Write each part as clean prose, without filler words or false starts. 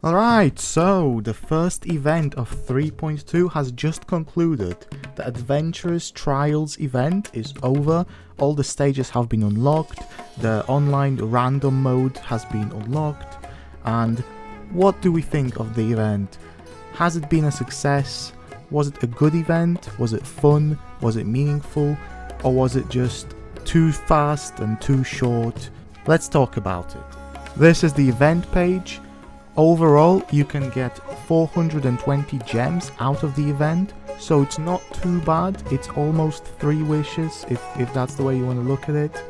Alright, so the first event of 3.2 has just concluded. The Adventurous Trials event is over, all the stages have been unlocked, the online random mode has been unlocked, and what do we think of the event? Has it been a success? Was it a good event? Was it fun? Was it meaningful? Or was it just too fast and too short? Let's talk about it. This is the event page. Overall, you can get 420 gems out of the event, so it's not too bad. It's almost 3 wishes, if that's the way you want to look at it.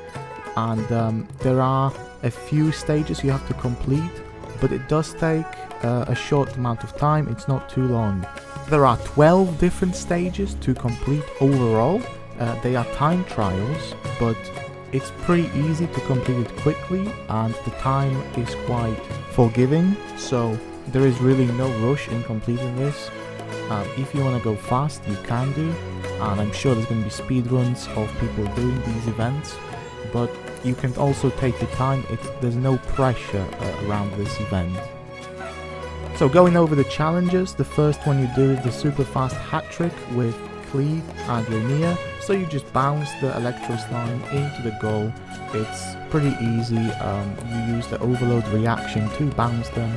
And there are a few stages you have to complete, but it does take a short amount of time. It's not too long. There are 12 different stages to complete overall. They are time trials, but it's pretty easy to complete it quickly, and the time is quite forgiving, so there is really no rush in completing this. If you want to go fast, you can do, and I'm sure there's going to be speedruns of people doing these events, but you can also take your time. There's no pressure around this event. So going over the challenges, the first one you do is the super fast hat trick with Klee and Rainier. So you just bounce the Electro Slime into the goal. It's pretty easy. You use the overload reaction to bounce them.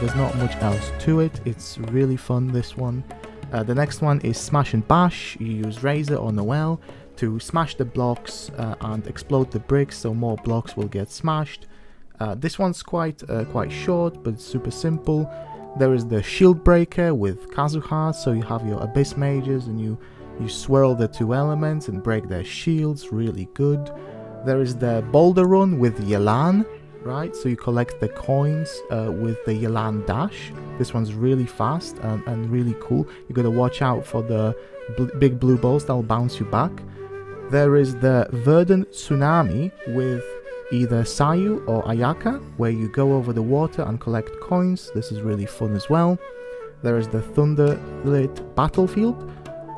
There's not much else to it. It's really fun, this one. The next one is Smash and Bash. You use Razor or Noelle to smash the blocks and explode the bricks, so more blocks will get smashed. This one's quite short, but it's super simple. There is the Shield Breaker with Kazuha, so you have your Abyss Mages and you swirl the 2 elements and break their shields, really good. There is the Boulder Run with Yelan, right? So you collect the coins with the Yelan Dash. This one's really fast and really cool. You gotta watch out for the big blue balls that'll bounce you back. There is the Verdant Tsunami with either Sayu or Ayaka, where you go over the water and collect coins. This is really fun as well. There is the Thunderlit Battlefield,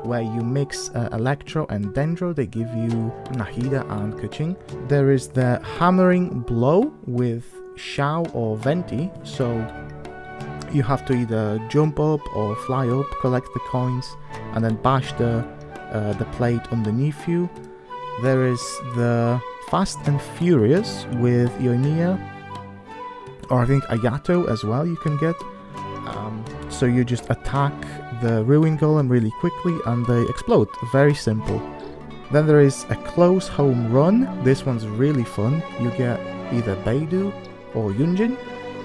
where you mix Electro and Dendro. They give you Nahida and Kaching. There is the Hammering Blow with Xiao or Venti, so you have to either jump up or fly up, collect the coins, and then bash the plate underneath you. There is the Fast and Furious with Ionia, or I think Ayato as well you can get. So you just attack the Ruin Golem really quickly and they explode. Very simple. Then there is a Close Home Run. This one's really fun. You get either Beidou or Yunjin,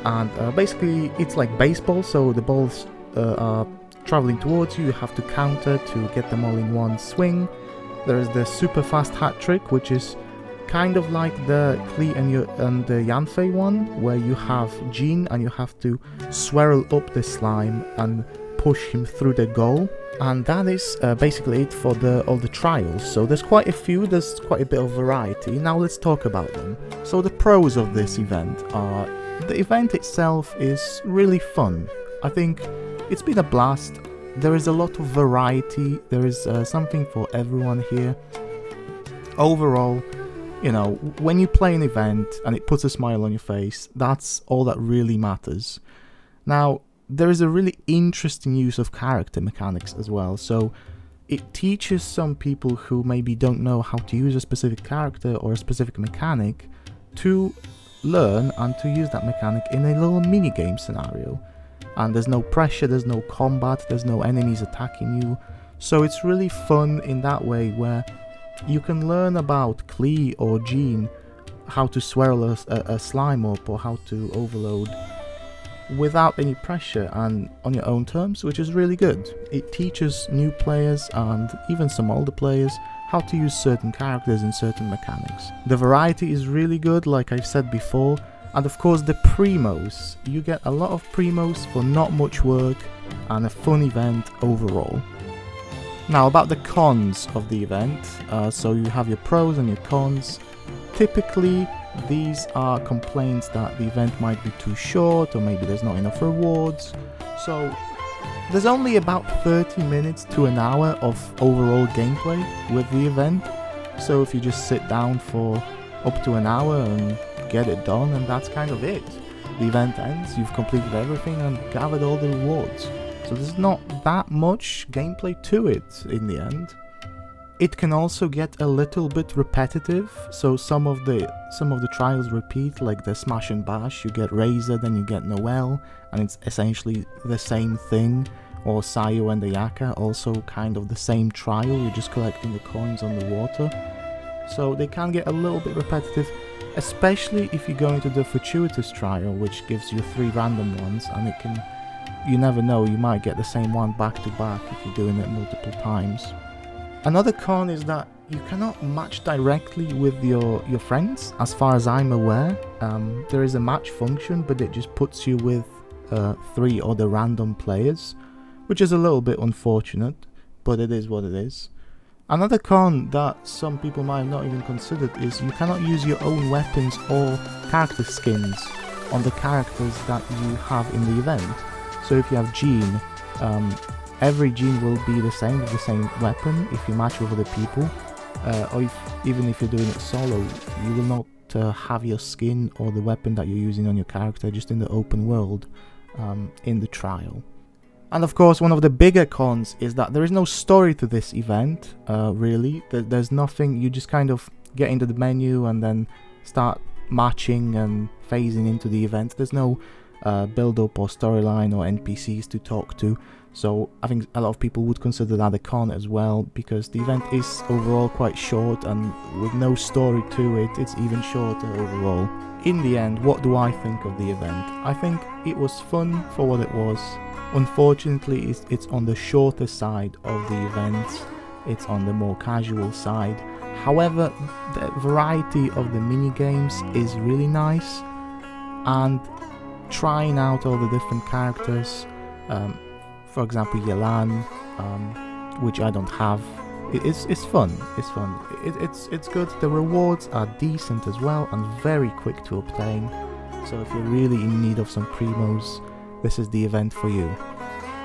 and basically it's like baseball, so the balls are traveling towards you. You have to counter to get them all in one swing. There is the Super Fast Hat Trick, which is kind of like the Klee and the Yanfei one, where you have Jean and you have to swirl up the slime and push him through the goal. And that is basically it for all the trials. So there's quite a few, there's quite a bit of variety. Now let's talk about them. So the pros of this event are, the event itself is really fun. I think it's been a blast. There is a lot of variety, there is something for everyone here. Overall, you know, when you play an event and it puts a smile on your face, that's all that really matters. Now, there is a really interesting use of character mechanics as well, so it teaches some people who maybe don't know how to use a specific character or a specific mechanic to learn and to use that mechanic in a little mini-game scenario. And there's no pressure, there's no combat, there's no enemies attacking you, so it's really fun in that way, where you can learn about Klee or Jean, how to swirl a slime up or how to overload without any pressure and on your own terms, which is really good. It teaches new players and even some older players how to use certain characters and certain mechanics. The variety is really good, like I've said before, and of course the primos. You get a lot of primos for not much work and a fun event overall. Now about the cons of the event, so you have your pros and your cons. Typically these are complaints that the event might be too short or maybe there's not enough rewards. So there's only about 30 minutes to an hour of overall gameplay with the event. So if you just sit down for up to an hour and get it done, and that's kind of it. the event ends, you've completed everything and gathered all the rewards. So there's not that much gameplay to it in the end. It can also get a little bit repetitive, so some of the trials repeat, like the Smash and Bash. You get Razor, then you get Noelle, and it's essentially the same thing. Or Sayo and the Yaka, also kind of the same trial, you're just collecting the coins on the water. So they can get a little bit repetitive, especially if you go into the Fortuitous trial, which gives you 3 random ones, and it can, you never know, you might get the same one back to back if you're doing it multiple times. Another con is that you cannot match directly with your friends, as far as I'm aware. There is a match function, but it just puts you with 3 other random players, which is a little bit unfortunate, but it is what it is. Another con that some people might have not even considered is you cannot use your own weapons or character skins on the characters that you have in the event. So if you have Jean, every Jean will be the same with the same weapon if you match with other people, or even if you're doing it solo, you will not have your skin or the weapon that you're using on your character just in the open world in the trial. And of course, one of the bigger cons is that there is no story to this event, really. There's nothing, you just kind of get into the menu and then start matching and phasing into the event. There's no build-up or storyline or NPCs to talk to. So I think a lot of people would consider that a con as well, because the event is overall quite short, and with no story to it, it's even shorter overall. In the end, what do I think of the event? I think it was fun for what it was. Unfortunately, it's on the shorter side of the events, it's on the more casual side. However, the variety of the mini-games is really nice, and trying out all the different characters, for example Yelan, which I don't have, it's fun, it's good. The rewards are decent as well and very quick to obtain, so if you're really in need of some primos, this is the event for you.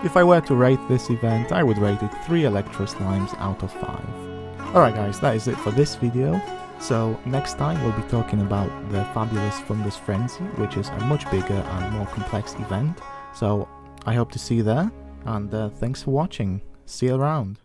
If I were to rate this event, I would rate it 3 Electro Slimes out of 5. Alright guys, that is it for this video. So next time we'll be talking about the fabulous Fungus Frenzy, which is a much bigger and more complex event. So I hope to see you there, and thanks for watching. See you around.